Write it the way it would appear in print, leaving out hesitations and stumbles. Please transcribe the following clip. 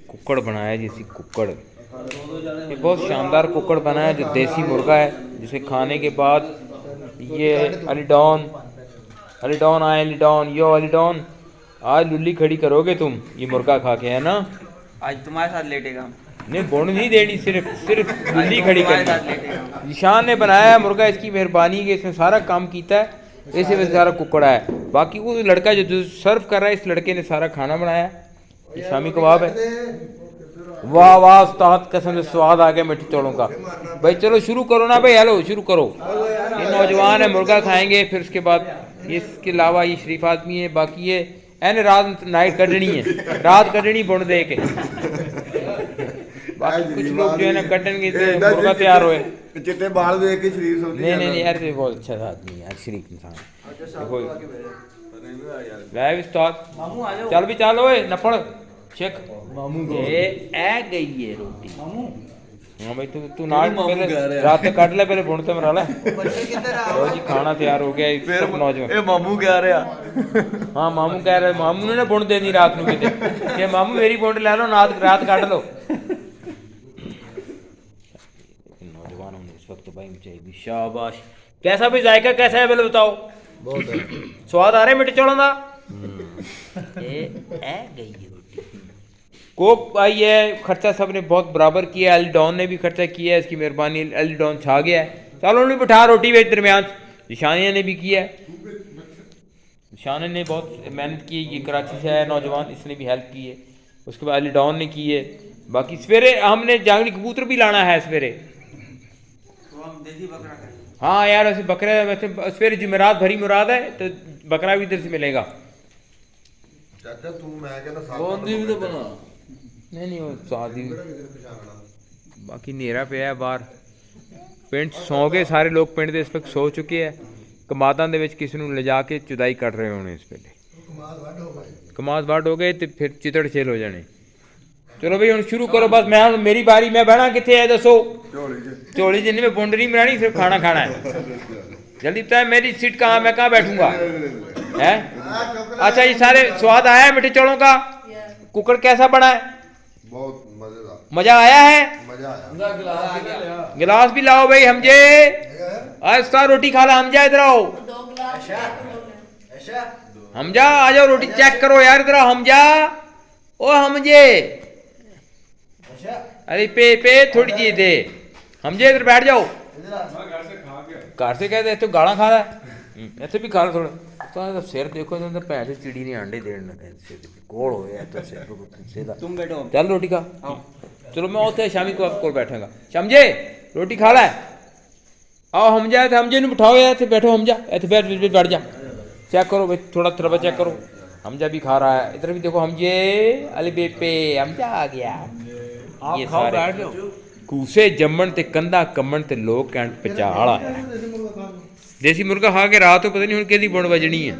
कुकड़ बनाया जिसे कुकड़, ये बहुत शानदार कुकड़ बनाया जो देसी मुर्गा है, जिसे खाने के बाद ये अलीडॉन, अलीडॉन आए अलीडॉन, यो अलीडॉन, आज लुल्ली खड़ी करोगे तुम ये मुर्गा खा के, है ना? आज तुम्हारे साथ लेटेगा। नहीं बोन नहीं देनी, सिर्फ सिर्फ लुल्ली खड़ी करनी। निशान ने बनाया मुर्गा, इसकी मेहरबानी के इसने सारा काम किया है, इसी वजह से सारा कुकड़ा है। बाकी वो लड़का जो सर्व कर रहा है, इस लड़के ने सारा खाना बनाया। ये शामी कबाब है। वाह वाह उस्ताद, कसम से स्वाद आ गया मीठे चौलों का। भाई चलो शुरू करो ना भाई, हेलो शुरू करो। ये नौजवान है, मुर्गा खाएंगे, फिर उसके बाद इसके अलावा ये शरीफ आदमी है, बाकी ये एन रात नाइट कटनी है, रात कटनी बुन दे के। बाकी कुछ लोग जो है ना कटन के मुर्गा तैयार हुए, चिट्टे बाल देख के शरीफ समझ नहीं यार, ये बहुत अच्छा आदमी यार, शरीफ इंसान। देखो उस्ताद, चल भी चल ओए नफड़ शेख मामू ए गई है रोटी। हाँ भाई तू नाल पहले रात तक काट ले, पहले बुन ते मरा ले। लो जी खाना तैयार हो गया, सब नौजवान। ए मामू कह रहा। हाँ मामू कह रहे, मामू ने बुन देनी रात ਨੂੰ ਕਿਤੇ ਕਿ ਮਾਮੂ ਮੇਰੀ बुन ले लो, रात काट लो। नौजवानों ने इस वक्त भाई ऊंचाई भी शाबाश। कैसा भी जायका कैसा है पहले बताओ? बहुत स्वाद आ रहा है मिट्टी चौलों का। ए गई है रोटी। कोक आई है, खर्चा सब ने बहुत बराबर किया है, एलीडॉन ने भी खर्चा किया है, इसकी मेहरबानी, एलीडॉन छा गया है। चलो उन्हें बिठा रोटी के दरमियान। निशानिया ने भी किया है, निशानिया ने बहुत मेहनत की है, ये कराची से है नौजवान, इसने भी हेल्प की है। उसके बाद एलीडॉन ने की है। बाकी सवेरे हमने जांगली कबूतर भी लाना है सवेरे। हाँ यार वैसे बकरा, वैसे सवेरे जुमेरात भरी मुराद है, तो बकरा भी इधर से मिलेगा। चाचा तू मैं कहना बोंदी भी तो बना नहीं वो शादी। बाकी नेरा पे है बाहर, पिंड सौ गए सारे लोग, पिंड ਦੇ ਇਸ ਵਕਤ ਸੋ ਚੁੱਕੇ ਹੈ। ਕਮਾਦਾਂ ਦੇ ਵਿੱਚ ਕਿਸੇ ਨੂੰ ਲਿਜਾ ਕੇ ਚੁਦਾਈ ਕੱਢ ਰਹੇ ਹੋਣੇ ਇਸ ਵੇਲੇ। ਕਮਾਦ ਵੱਢ ਹੋ ਗਏ ਤੇ ਫਿਰ ਚਿਤੜ ਛੇਲ ਹੋ ਜਾਣੇ। ਚਲੋ ਬਈ ਹੁਣ ਸ਼ੁਰੂ ਕਰੋ, ਬਸ ਮੈਂ ਹੁਣ ਮੇਰੀ ਬਾਰੀ, मैं बहना कितने है दसो? झोली जिन्हें में बुंड नहीं बनानी, सिर्फ खाना खाना है। जल्दी बताए मेरी सीट कहाँ, मैं कहाँ बैठूंगा है? अच्छा ये सारे स्वाद आया है मिठे चौलों का? कुकर कैसा बना है? बहुत मजेदार, मजा आया है? मजा आया। गिलास भी लाओ भाई हमजे। आज रोटी खा ला हमजा, इधर आओ हमजा, आ जाओ रोटी चेक करो यार, इधर आओ हमजा। ओ हमजे, अरे पे थोड़ी जी दे हमजे, इधर बैठ जाओ। घर से कहते तो गाला खा रहा है, इतने भी खा लो थोड़ा। तो सिर देखो तो भैन से चिड़ी ने अंडे देने लगे, कोल हो गया तो सिर। तुम बैठो, चल रोटी खा। चलो मैं उत्थे शामी को आपको बैठेगा। समझे रोटी खा ला है? आओ हमजा, हमजे ने बिठाओ यार, इतने बैठो हमजा, इतने बैठ जा। चेक करो भाई, थोड़ा थोड़ा चेक करो। हमजा भी खा रहा है, इधर भी देखो हमजे, अली बेपे हमजा आ गया। आप ये खाओ, सारे बैठ जाओ। कूसे जम्मन ते कंधा कम्मन ते लोग कैंट पचाल आया। देसी मुर्गा खा के रात को पता नहीं हुण केदी बुण वजनी है।